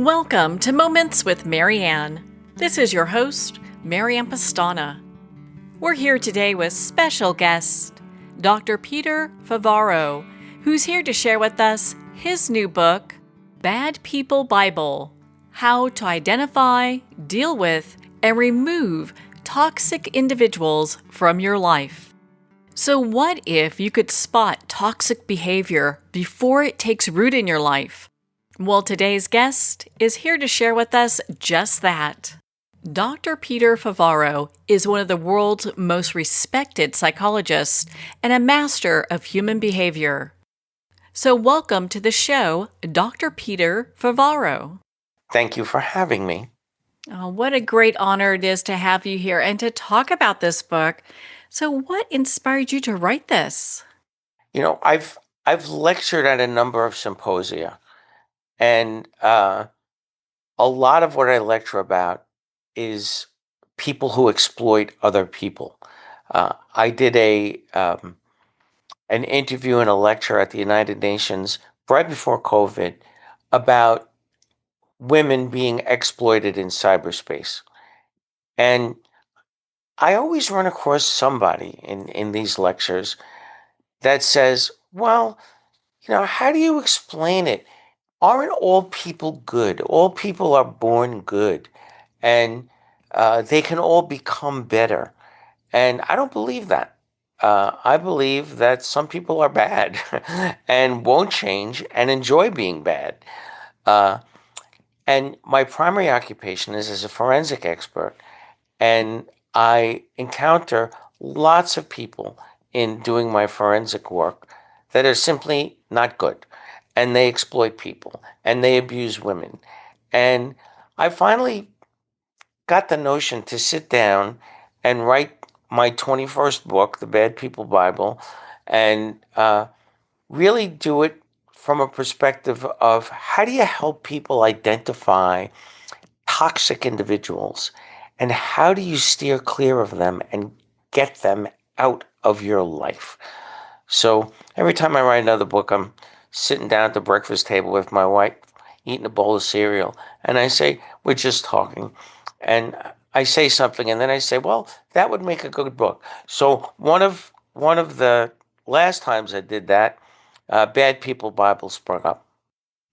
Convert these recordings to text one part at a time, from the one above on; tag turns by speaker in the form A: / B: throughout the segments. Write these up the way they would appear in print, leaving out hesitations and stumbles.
A: Welcome to Moments with Marianne. This is your host, Marianne Pastana. We're here today with special guest, Dr. Peter Favaro, who's here to share with us his new book, Bad People Bible: How to Identify, Deal with, and Remove Toxic Individuals from Your Life. So what if you could spot toxic behavior before it takes root in your life? Well, today's guest is here to share with us just that. Dr. Peter Favaro is one of the world's most respected psychologists and a master of human behavior. So welcome to the show, Dr. Peter Favaro.
B: Thank you for having me.
A: Oh, what a great honor it is to have you here and to talk about this book. So what inspired you to write this?
B: I've lectured at a number of symposia, and a lot of what I lecture about is people who exploit other people. I did an interview and a lecture at the United Nations right before COVID about women being exploited in cyberspace. And I always run across somebody in these lectures that says, well, how do you explain it? Aren't all people good? All people are born good, and they can all become better. And I don't believe that. I believe that some people are bad and won't change and enjoy being bad. Uh, and my primary occupation is as a forensic expert. And I encounter lots of people in doing my forensic work that are simply not good. And they exploit people and they abuse women. And I finally got the notion to sit down and write my 21st book, The Bad People Bible, and really do it from a perspective of how do you help people identify toxic individuals and how do you steer clear of them and get them out of your life? So every time I write another book, I'm sitting down at the breakfast table with my wife, eating a bowl of cereal, and I say, we're just talking. And I say something, and then I say, well, that would make a good book. So one of the last times I did that, Bad People Bible sprung up.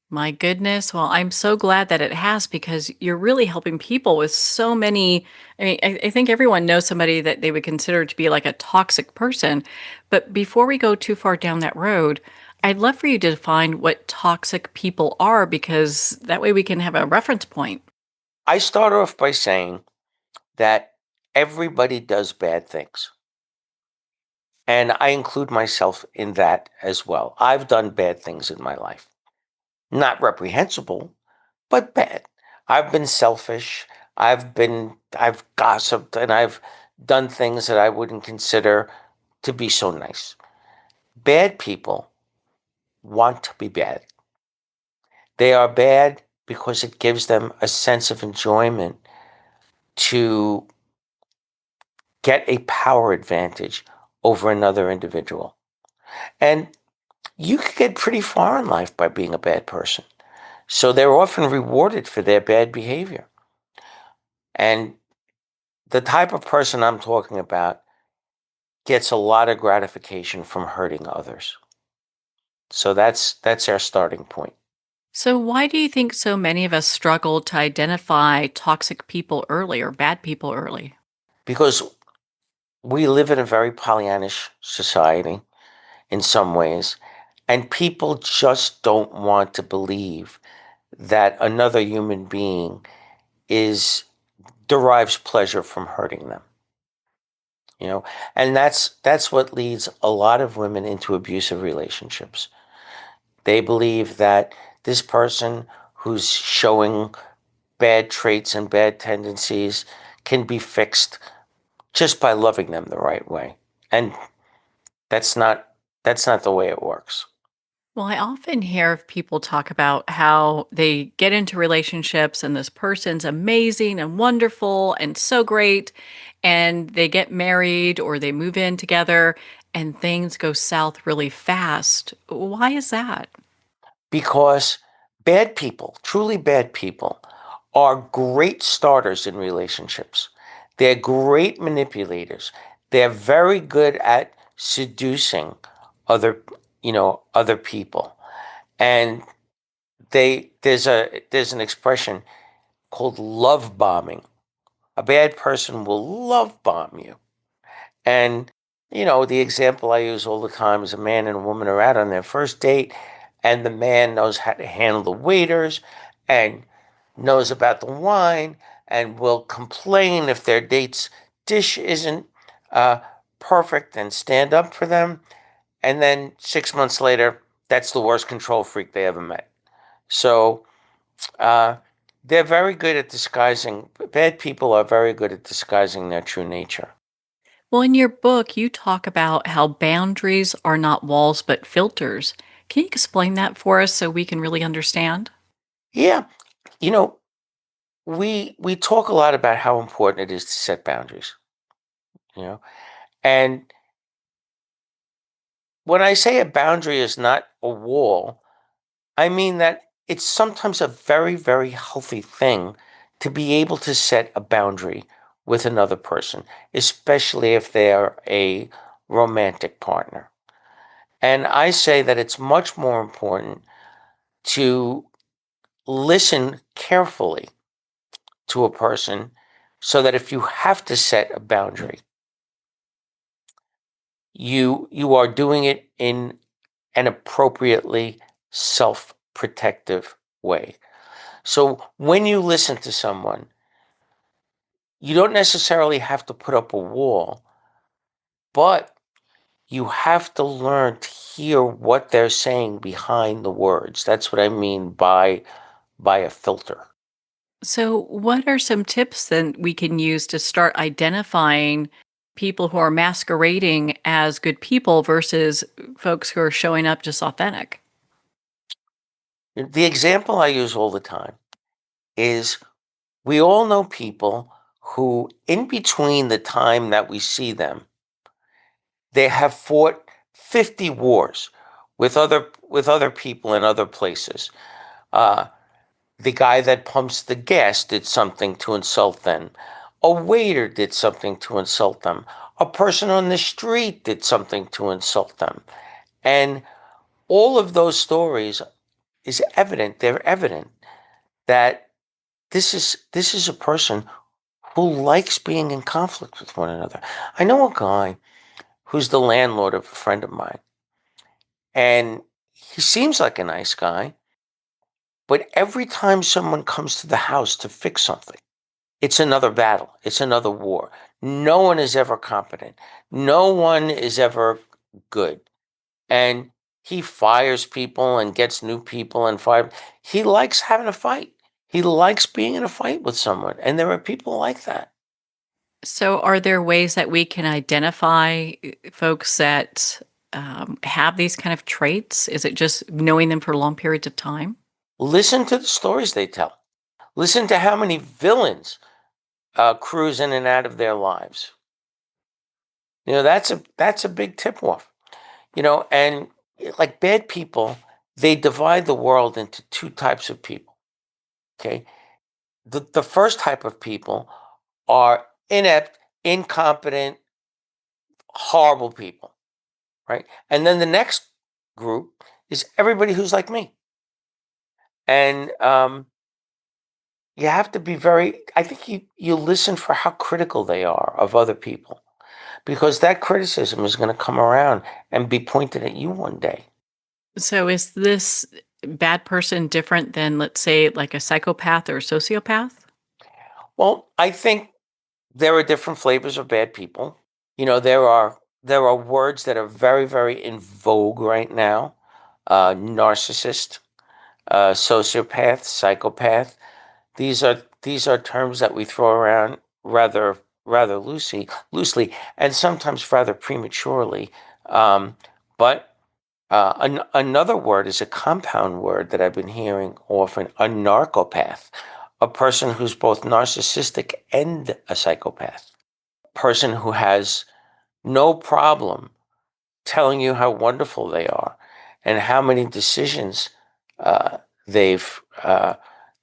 A: My goodness. Well, I'm so glad that it has because you're really helping people with so many. I think everyone knows somebody that they would consider to be like a toxic person. But before we go too far down that road, I'd love for you to define what toxic people are because that way we can have a reference point.
B: I start off by saying that everybody does bad things. And I include myself in that as well. I've done bad things in my life. Not reprehensible, but bad. I've been selfish. I've gossiped, and I've done things that I wouldn't consider to be so nice. Bad people want to be bad. They are bad because it gives them a sense of enjoyment to get a power advantage over another individual. And you can get pretty far in life by being a bad person. So they're often rewarded for their bad behavior. And the type of person I'm talking about gets a lot of gratification from hurting others. So that's our starting point.
A: So, why do you think so many of us struggle to identify toxic people early or bad people early?
B: Because we live in a very Pollyannish society in some ways, and people just don't want to believe that another human being derives pleasure from hurting them. And that's what leads a lot of women into abusive relationships. They believe that this person who's showing bad traits and bad tendencies can be fixed just by loving them the right way. And that's not the way it works.
A: Well, I often hear of people talk about how they get into relationships and this person's amazing and wonderful and so great. And they get married or they move in together and things go south really fast. Why is that?
B: Because bad people, truly bad people, are great starters in relationships. They're great manipulators. They're very good at seducing other, other people. And there's an expression called love bombing. A bad person will love bomb you. And, the example I use all the time is a man and a woman are out on their first date, and the man knows how to handle the waiters and knows about the wine and will complain if their date's dish isn't uh, perfect and stand up for them. And then 6 months later, that's the worst control freak they ever met. So uh, they're very good at disguising, bad people are very good at disguising their true nature.
A: Well, in your book, you talk about how boundaries are not walls but filters. Can you explain that for us so we can really understand?
B: Yeah, you know, we talk a lot about how important it is to set boundaries, you know, and when I say a boundary is not a wall, I mean that it's sometimes a very, very healthy thing to be able to set a boundary with another person, especially if they are a romantic partner. And I say that it's much more important to listen carefully to a person so that if you have to set a boundary, you are doing it in an appropriately self-protective way. So when you listen to someone, you don't necessarily have to put up a wall, but you have to learn to hear what they're saying behind the words. That's what I mean by a filter.
A: So, what are some tips then we can use to start identifying people who are masquerading as good people versus folks who are showing up just authentic?
B: The example I use all the time is we all know people who, in between the time that we see them, they have fought 50 wars with other people in other places. Uh, the guy that pumps the gas did something to insult them. A waiter did something to insult them. A person on the street did something to insult them. And all of those stories is evident. They're evident that this is a person who likes being in conflict with one another. I know a guy who's the landlord of a friend of mine, and he seems like a nice guy, but every time someone comes to the house to fix something, it's another battle, it's another war. No one is ever competent, no one is ever good. And he fires people and gets new people and fire. He likes having a fight. He likes being in a fight with someone. And there are people like that.
A: So, are there ways that we can identify folks that have these kind of traits? Is it just knowing them for long periods of time?
B: Listen to the stories they tell. Listen to how many villains cruise in and out of their lives. That's a big tip off. And like bad people, they divide the world into two types of people. Okay, the first type of people are inept, incompetent, horrible people, right? And then the next group is everybody who's like me. And you have to be I think you listen for how critical they are of other people, because that criticism is going to come around and be pointed at you one day.
A: So, is this bad person different than, let's say, like a psychopath or a sociopath?
B: Well, I think there are different flavors of bad people. There are words that are very, very in vogue right now. Narcissist, sociopath, psychopath. These are terms that we throw around rather loosely, and sometimes rather prematurely. But another word is a compound word that I've been hearing often: a narcopath, a person who's both narcissistic and a psychopath, person who has no problem telling you how wonderful they are and how many decisions uh, they've uh,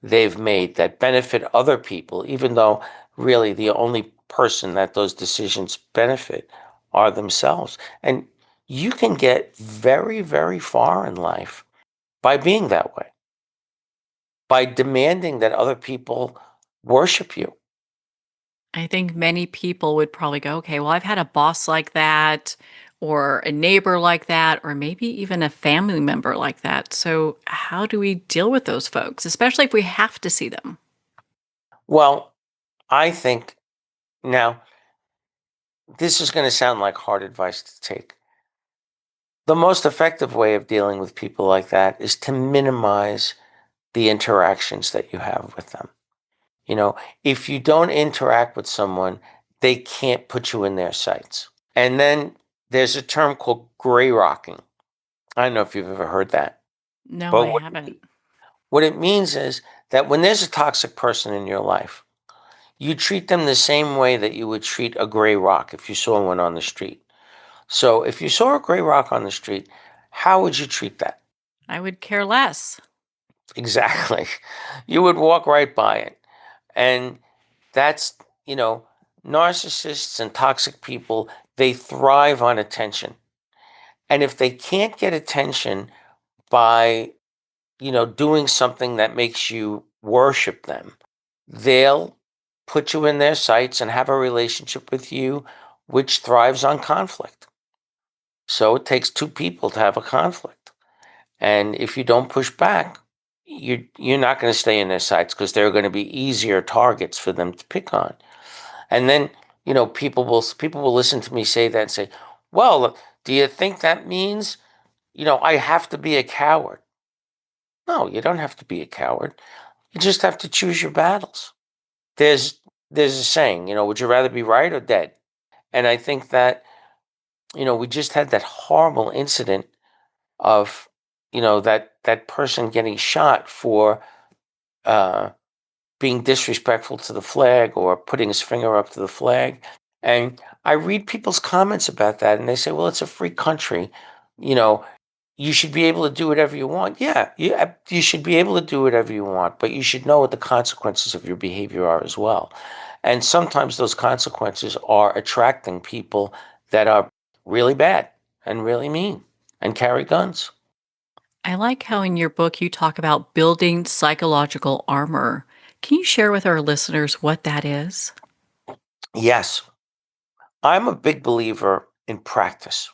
B: they've made that benefit other people, even though really the only person that those decisions benefit are themselves. And you can get very, very far in life by being that way, by demanding that other people worship you.
A: I think many people would probably go, okay, well, I've had a boss like that, or a neighbor like that, or maybe even a family member like that. So, how do we deal with those folks, especially if we have to see them?
B: Well, I think now this is going to sound like hard advice to take. The most effective way of dealing with people like that is to minimize the interactions that you have with them. You know, if you don't interact with someone, they can't put you in their sights. And then there's a term called gray rocking. I don't know if you've ever heard that,
A: No,
B: but
A: I haven't.
B: what it means is that when there's a toxic person in your life, you treat them the same way that you would treat a gray rock if you saw one on the street. So if you saw a gray rock on the street, how would you treat that?
A: I would care less.
B: Exactly. You would walk right by it. And that's, you know, narcissists and toxic people, they thrive on attention. And if they can't get attention by, doing something that makes you worship them, they'll put you in their sights and have a relationship with you which thrives on conflict. So it takes two people to have a conflict. And if you don't push back, you're not going to stay in their sights because they're going to be easier targets for them to pick on. And then, people will listen to me say that and say, "Well, do you think that means, I have to be a coward?" No, you don't have to be a coward. You just have to choose your battles. There's there's a saying, would you rather be right or dead? And I think that, we just had that horrible incident of, that person getting shot for uh, being disrespectful to the flag or putting his finger up to the flag. And I read people's comments about that and they say, well, it's a free country. You know, you should be able to do whatever you want. Yeah, you should be able to do whatever you want, but you should know what the consequences of your behavior are as well. And sometimes those consequences are attracting people that are really bad and really mean and carry guns.
A: I like how in your book you talk about building psychological armor. Can you share with our listeners what that is?
B: Yes, I'm a big believer in practice.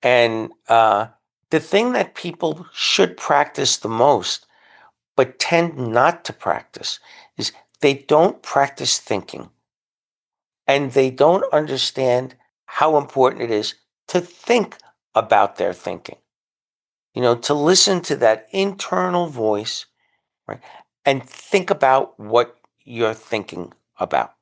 B: And the thing that people should practice the most, but tend not to practice, is they don't practice thinking and they don't understand how important it is to think about their thinking, to listen to that internal voice, right? And think about what you're thinking about.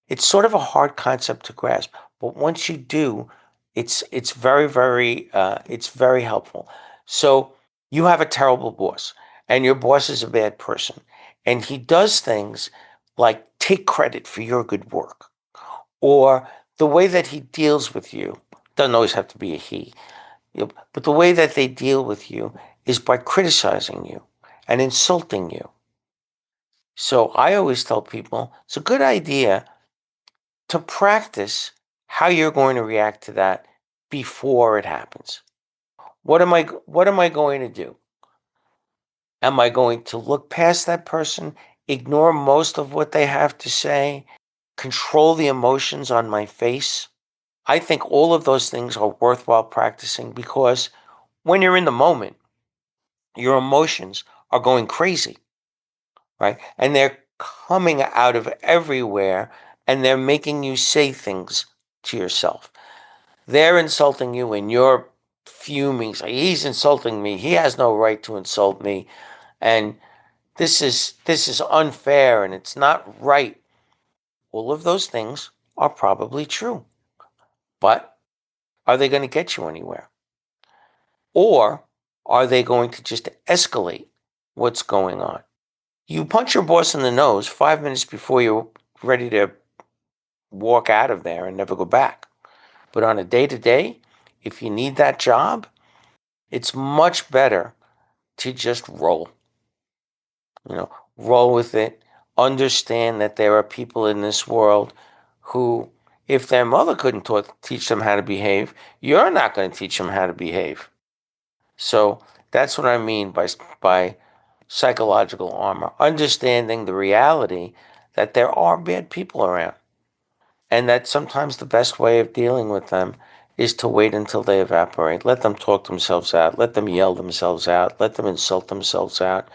B: It's sort of a hard concept to grasp, but once you do, it's very very it's very helpful. So you have a terrible boss, and your boss is a bad person, and he does things like take credit for your good work, or the way that he deals with you doesn't always have to be a he, but the way that they deal with you is by criticizing you and insulting you. So I always tell people it's a good idea to practice how you're going to react to that before it happens. What am I going to do? Am I going to look past that person, ignore most of what they have to say, control the emotions on my face? I think all of those things are worthwhile practicing because when you're in the moment, your emotions are going crazy, right? And they're coming out of everywhere and they're making you say things to yourself. They're insulting you and you're fuming. Say, he's insulting me. He has no right to insult me. And this is unfair and it's not right. All of those things are probably true. But are they going to get you anywhere? Or are they going to just escalate what's going on? You punch your boss in the nose 5 minutes before you're ready to walk out of there and never go back. But on a day to day, if you need that job, it's much better to just roll. Roll with it. Understand that there are people in this world who, if their mother couldn't teach them how to behave, you're not going to teach them how to behave. So that's what I mean by psychological armor. Understanding the reality that there are bad people around, and that sometimes the best way of dealing with them is to wait until they evaporate. Let them talk themselves out. Let them yell themselves out. Let them insult themselves out.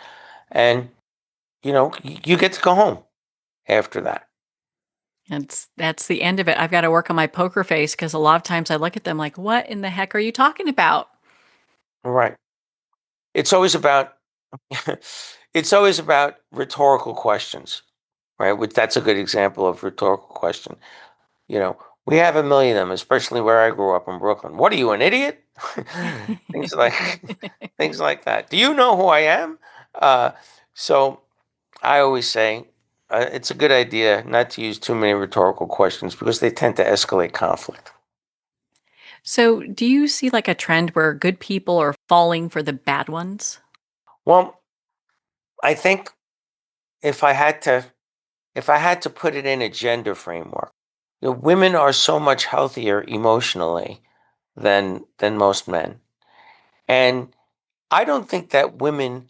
B: And, you get to go home after that.
A: That's the end of it. I've got to work on my poker face because a lot of times I look at them like, "What in the heck are you talking about?"
B: Right. It's always about it's always about rhetorical questions, right? Which that's a good example of rhetorical question. We have a million of them, especially where I grew up in Brooklyn. What are you, an idiot? things like things like that. Do you know who I am? So I always say it's a good idea not to use too many rhetorical questions because they tend to escalate conflict.
A: So, do you see like a trend where good people are falling for the bad ones?
B: Well, I think if I had to if I had to put it in a gender framework, women are so much healthier emotionally than most men. And I don't think that women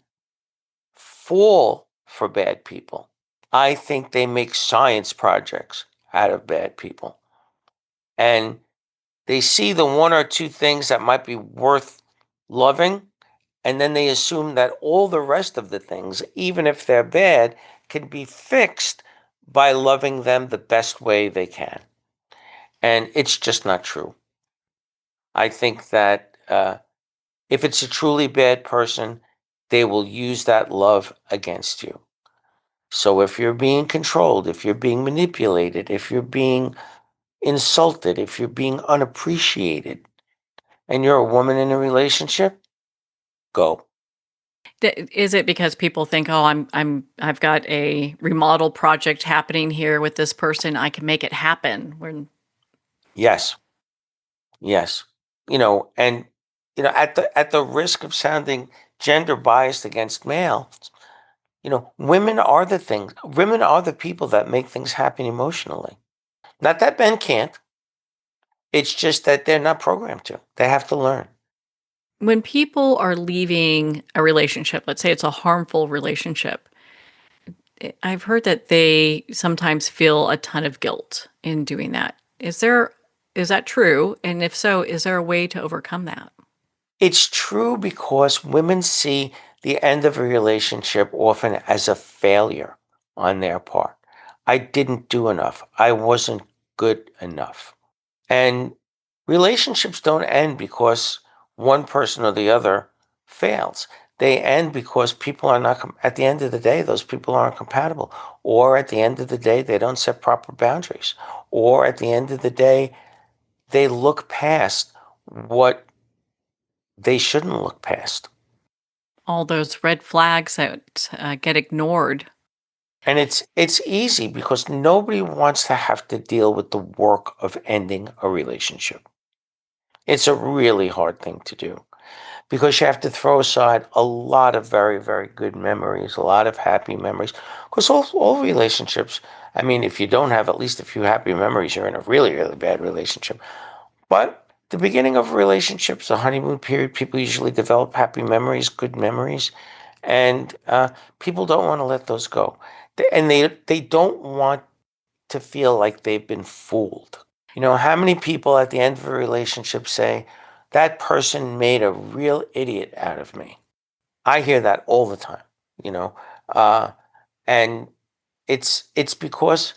B: fall for bad people. I think they make science projects out of bad people. And they see the one or two things that might be worth loving, and then they assume that all the rest of the things, even if they're bad, can be fixed by loving them the best way they can. And it's just not true. I think that if it's a truly bad person, they will use that love against you. So if you're being controlled, if you're being manipulated, if you're being insulted, if you're being unappreciated, and you're a woman in a relationship, go.
A: Is it because people think, "Oh, I've got a remodel project happening here with this person. I can make it happen." When
B: Yes, yes. And at the risk of sounding gender biased against males, women are the people that make things happen emotionally. Not that men can't. It's just that they're not programmed to. They have to learn.
A: when people are leaving a relationship, let's say it's a harmful relationship, I've heard that they sometimes feel a ton of guilt in doing that. Is that true? And if so, is there a way to overcome that?
B: It's true because women see the end of a relationship often as a failure on their part. I didn't do enough. I wasn't good enough. And relationships don't end because one person or the other fails. They end because people are not, at the end of the day, those people aren't compatible. Or at the end of the day, they don't set proper boundaries. Or at the end of the day, they look past what they shouldn't look past.
A: All those red flags that get ignored.
B: And it's easy because nobody wants to have to deal with the work of ending a relationship. It's a really hard thing to do because you have to throw aside a lot of very, very good memories, a lot of happy memories. Because all relationships, I mean, if you don't have at least a few happy memories, you're in a really, really bad relationship. But the beginning of relationships, the honeymoon period, people usually develop happy memories, good memories, and people don't want to let those go, and they don't want to feel like they've been fooled. How many people at the end of a relationship say, that person made a real idiot out of me? I hear that all the time, you know, uh, and it's because,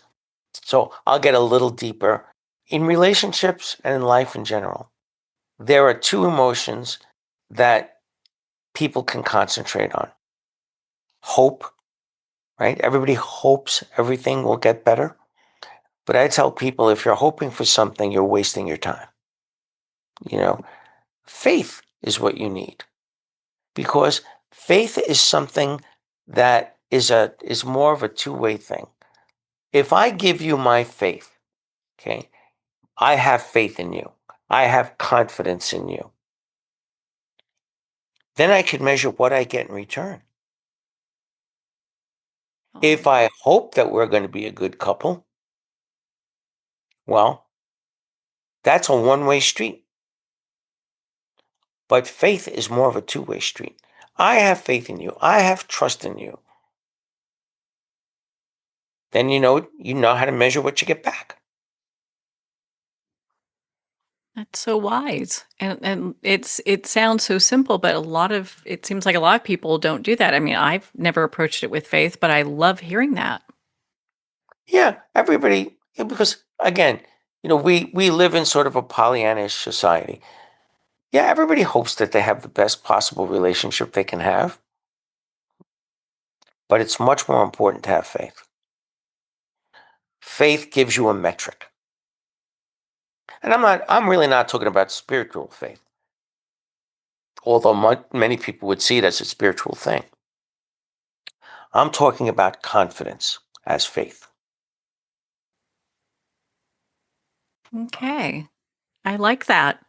B: so I'll get a little deeper. In relationships and in life in general, there are two emotions that people can concentrate on. Hope, right? Everybody hopes everything will get better. But I tell people, if you're hoping for something, you're wasting your time. You know, faith is what you need, because faith is something that is more of a two-way thing. If I give you my faith, okay, I have faith in you. I have confidence in you. then I can measure what I get in return. If
A: Oh,
B: I hope that we're going to be a good couple, well, that's a one-way street. But faith is more of a two-way street. I have faith in you. I have trust in you. Then you know how to measure what you get back.
A: that's so wise. And it sounds so simple, but it seems like a lot of people don't do that. I mean, I've never approached it with faith, but I love hearing that.
B: Yeah, everybody, because again, we live in sort of a Pollyannish society. Yeah, everybody hopes that they have the best possible relationship they can have, but it's much more important to have faith. Faith gives you a metric. And I'm really not talking about spiritual faith, although many people would see it as a spiritual thing. I'm talking about confidence as faith.
A: Okay. I like that.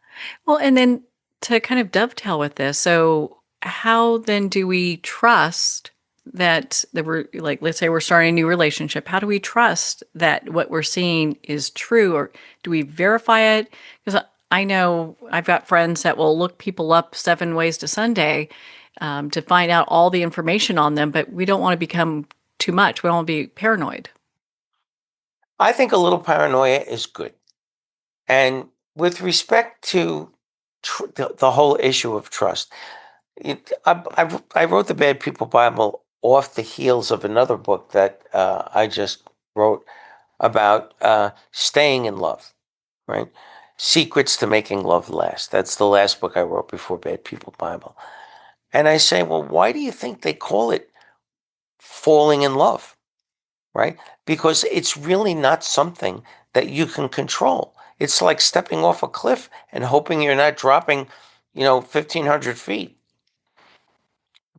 A: Well, and then to kind of dovetail with this, so how then do we trust that we're like, let's say we're starting a new relationship. How do we trust that what we're seeing is true, or do we verify it? Because I know I've got friends that will look people up 7 ways to Sunday to find out all the information on them, but we don't want to become too much. We don't want to be paranoid.
B: I think a little paranoia is good. And with respect to the whole issue of trust, I wrote the Bad People Bible off the heels of another book that I just wrote about staying in love, right? Secrets to Making Love Last. That's the last book I wrote before Bad People Bible. And I say, well, why do you think they call it falling in love, right? Because it's really not something that you can control. It's like stepping off a cliff and hoping you're not dropping, 1,500 feet.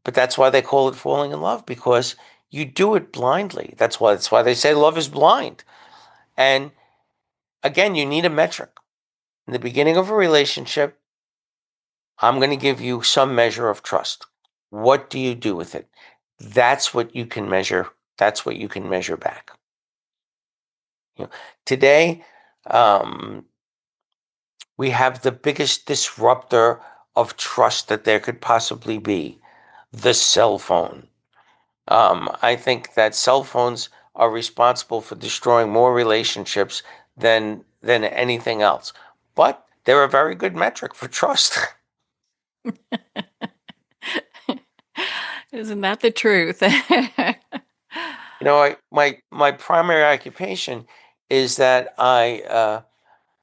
B: But that's why they call it falling in love, because you do it blindly. That's why they say love is blind. And again, you need a metric. In the beginning of a relationship, I'm going to give you some measure of trust. What do you do with it? That's what you can measure. That's what you can measure back. Today, um, we have the biggest disruptor of trust that there could possibly be, the cell phone. I think that cell phones are responsible for destroying more relationships than anything else. But they're a very good metric for trust.
A: Isn't that the truth?
B: My primary occupation is that I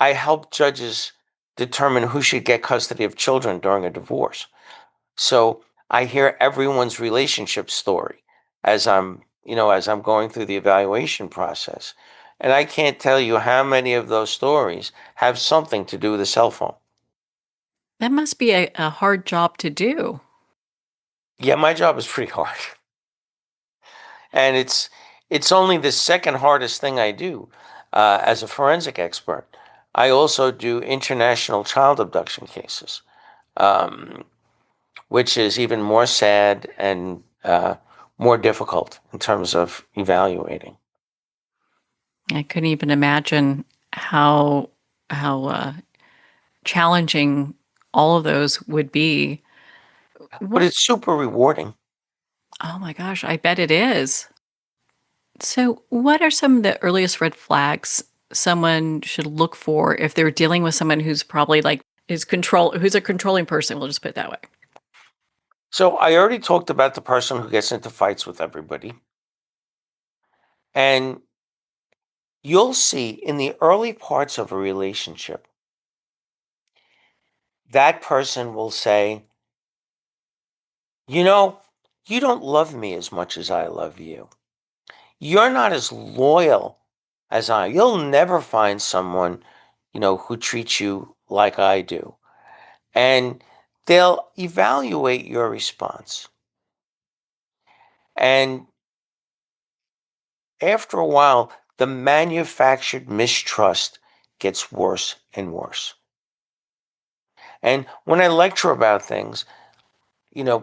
B: help judges determine who should get custody of children during a divorce. So I hear everyone's relationship story as I'm going through the evaluation process. And I can't tell you how many of those stories have something to do with a cell phone.
A: That must be a hard job to do.
B: Yeah, my job is pretty hard. And it's only the second hardest thing I do as a forensic expert. I also do international child abduction cases, um, which is even more sad and more difficult in terms of evaluating.
A: I couldn't even imagine how challenging all of those would be.
B: But
A: What?
B: it's super rewarding.
A: Oh my gosh, I bet it is. So, what are some of the earliest red flags someone should look for if they're dealing with someone who's probably like who's a controlling person? We'll just put it that way.
B: So I already talked about the person who gets into fights with everybody. And you'll see in the early parts of a relationship, that person will say, you know, you don't love me as much as I love you. You're not as loyal as I. You'll never find someone, who treats you like I do. And they'll evaluate your response. And after a while, the manufactured mistrust gets worse and worse. And when I lecture about things,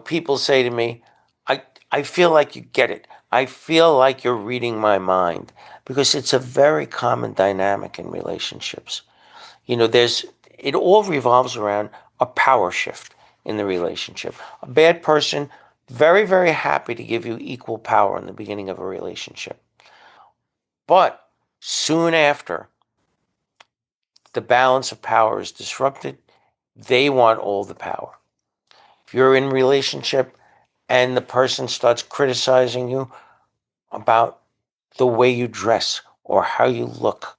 B: people say to me, I feel like you get it. I feel like you're reading my mind, because it's a very common dynamic in relationships. It all revolves around a power shift in the relationship. A bad person, very, very happy to give you equal power in the beginning of a relationship. But soon after the balance of power is disrupted, they want all the power. If you're in a relationship and the person starts criticizing you about the way you dress or how you look,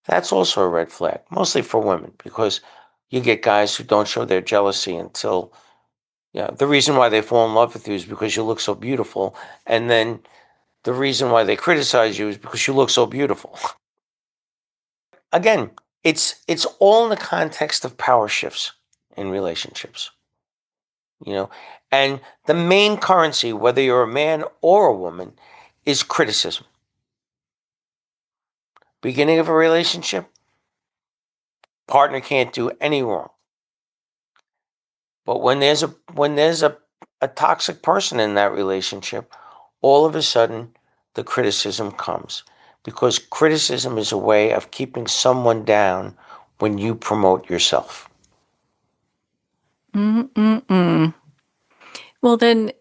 B: that's also a red flag, mostly for women, because you get guys who don't show their jealousy until, the reason why they fall in love with you is because you look so beautiful. And then the reason why they criticize you is because you look so beautiful. Again, it's all in the context of power shifts in relationships. And the main currency, whether you're a man or a woman, is criticism. Beginning of a relationship, partner can't do any wrong. But when there's a toxic person in that relationship, all of a sudden the criticism comes, because criticism is a way of keeping someone down when you promote yourself.
A: Mm-mm-mm. Well, then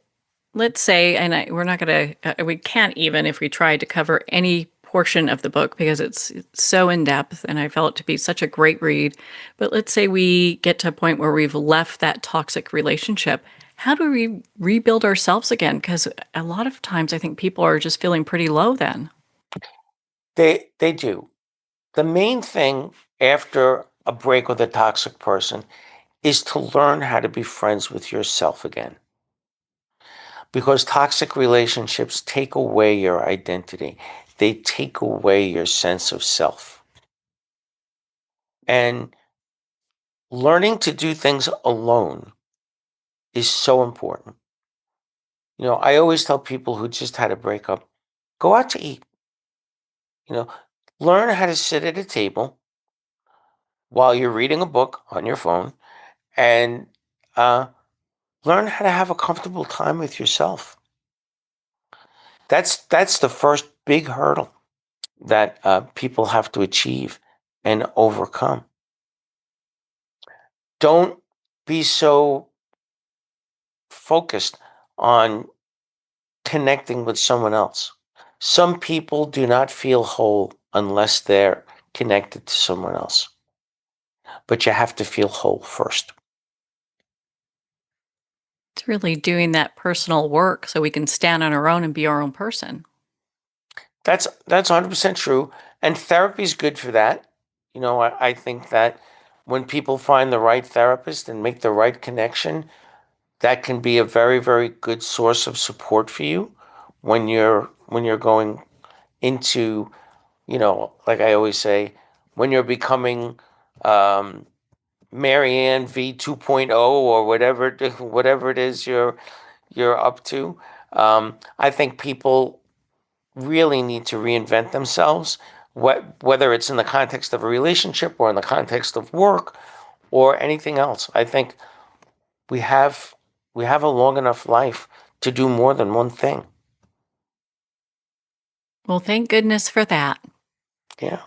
A: let's say, and we're not going to, we can't even if we tried to cover any portion of the book because it's so in depth and I felt it to be such a great read. But let's say we get to a point where we've left that toxic relationship. How do we rebuild ourselves again? Because a lot of times I think people are just feeling pretty low then.
B: They do. The main thing after a break with a toxic person is to learn how to be friends with yourself again. Because toxic relationships take away your identity. They take away your sense of self. And learning to do things alone is so important. I always tell people who just had a breakup, go out to eat. Learn how to sit at a table while you're reading a book on your phone, and learn how to have a comfortable time with yourself. That's the first big hurdle that people have to achieve and overcome. Don't be so focused on connecting with someone else. Some people do not feel whole unless they're connected to someone else. But you have to feel whole first.
A: It's really doing that personal work so we can stand on our own and be our own person.
B: That's 100% true. And therapy is good for that. I think that when people find the right therapist and make the right connection, that can be a very, very good source of support for you when you're going into, like I always say, when you're becoming Marianne V 2.0 or whatever it is you're up to. I think people really need to reinvent themselves, whether it's in the context of a relationship or in the context of work or anything else. I think we have a long enough life to do more than one thing.
A: Well, thank goodness for that.
B: Yeah.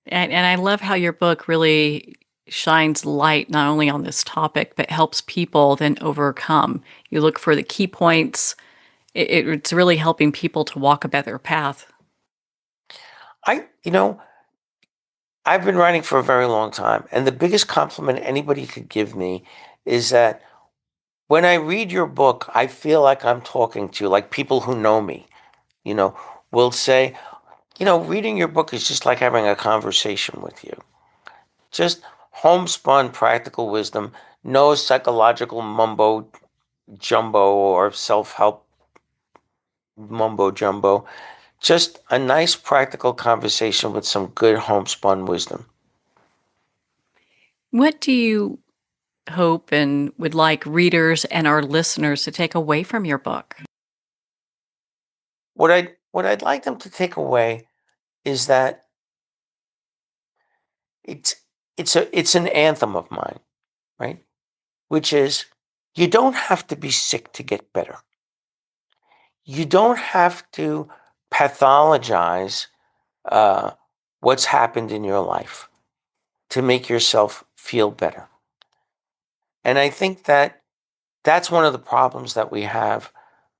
A: And I love how your book really shines light not only on this topic, but helps people then overcome. You look for the key points. It's really helping people to walk a better path.
B: I you know I've been writing for a very long time, and the biggest compliment anybody could give me is that when I read your book, I feel like I'm talking to, like, people who know me, you know, will say, reading your book is just like having a conversation with you. Just homespun practical wisdom, no psychological mumbo jumbo or self help mumbo jumbo. Just a nice practical conversation with some good homespun wisdom.
A: What do you hope and would like readers and our listeners to take away from your book?
B: What I'd like them to take away is that it's it's an anthem of mine, right? Which is You don't have to be sick to get better. You don't have to pathologize what's happened in your life to make yourself feel better. And I think that that's one of the problems that we have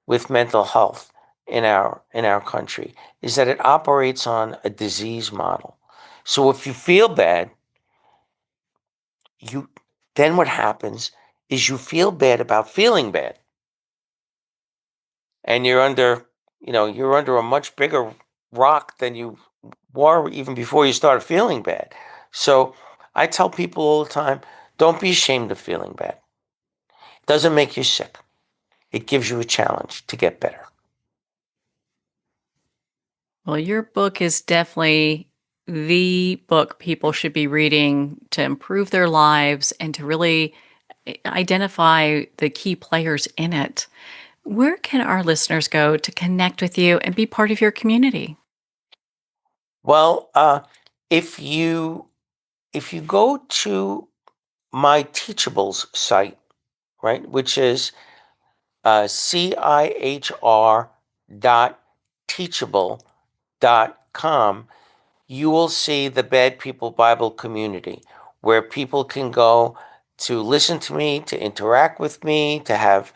B: with mental health in our country, is that it operates on a disease model. So if you feel bad, then what happens is you feel bad about feeling bad. And you're under a much bigger rock than you were even before you started feeling bad. So I tell people all the time, don't be ashamed of feeling bad. It doesn't make you sick. It gives you a challenge to get better.
A: Well, your book is definitely the book people should be reading to improve their lives and to really identify the key players in it. Where can our listeners go to connect with you and be part of your community?
B: Well, if you go to my Teachables site, right, which is cihr.teachable.com, you will see the Bad People Bible community, where people can go to listen to me, to interact with me, to have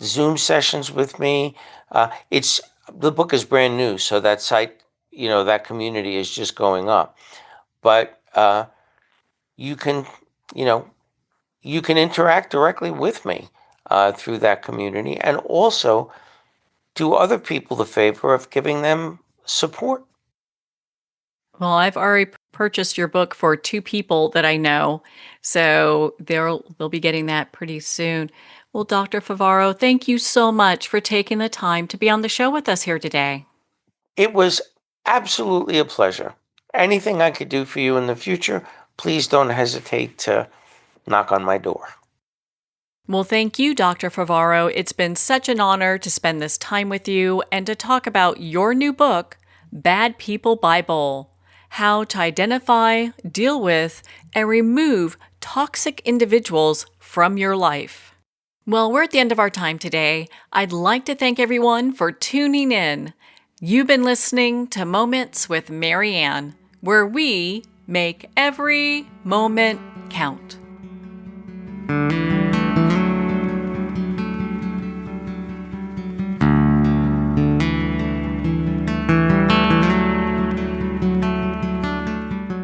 B: Zoom sessions with me. The book is brand new, so that site, that community is just going up. But you can, you can interact directly with me through that community, and also do other people the favor of giving them support.
A: Well, I've already purchased your book for two people that I know, so they'll be getting that pretty soon. Well, Dr. Favaro, thank you so much for taking the time to be on the show with us here today.
B: It was absolutely a pleasure. Anything I could do for you in the future, please don't hesitate to knock on my door.
A: Well, thank you, Dr. Favaro. It's been such an honor to spend this time with you and to talk about your new book, Bad People Bible: How to Identify, Deal with, and Remove Toxic Individuals from Your Life. Well, we're at the end of our time today. I'd like to thank everyone for tuning in. You've been listening to Moments with Marianne, where we make every moment count.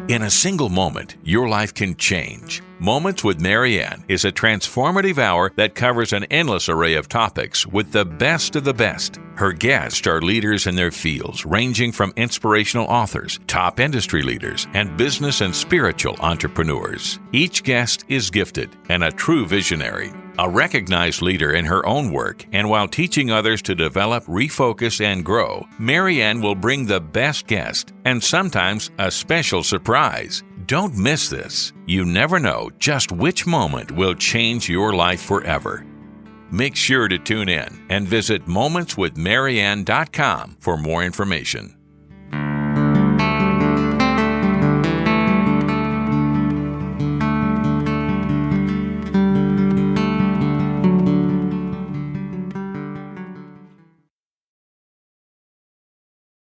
C: In a single moment, your life can change. Moments with Marianne is a transformative hour that covers an endless array of topics with the best of the best. Her guests are leaders in their fields, ranging from inspirational authors, top industry leaders, and business and spiritual entrepreneurs. Each guest is gifted and a true visionary, a recognized leader in her own work, and while teaching others to develop, refocus, and grow, Marianne will bring the best guest and sometimes a special surprise. Don't miss this. You never know just which moment will change your life forever. Make sure to tune in and visit momentswithmarianne.com for more information.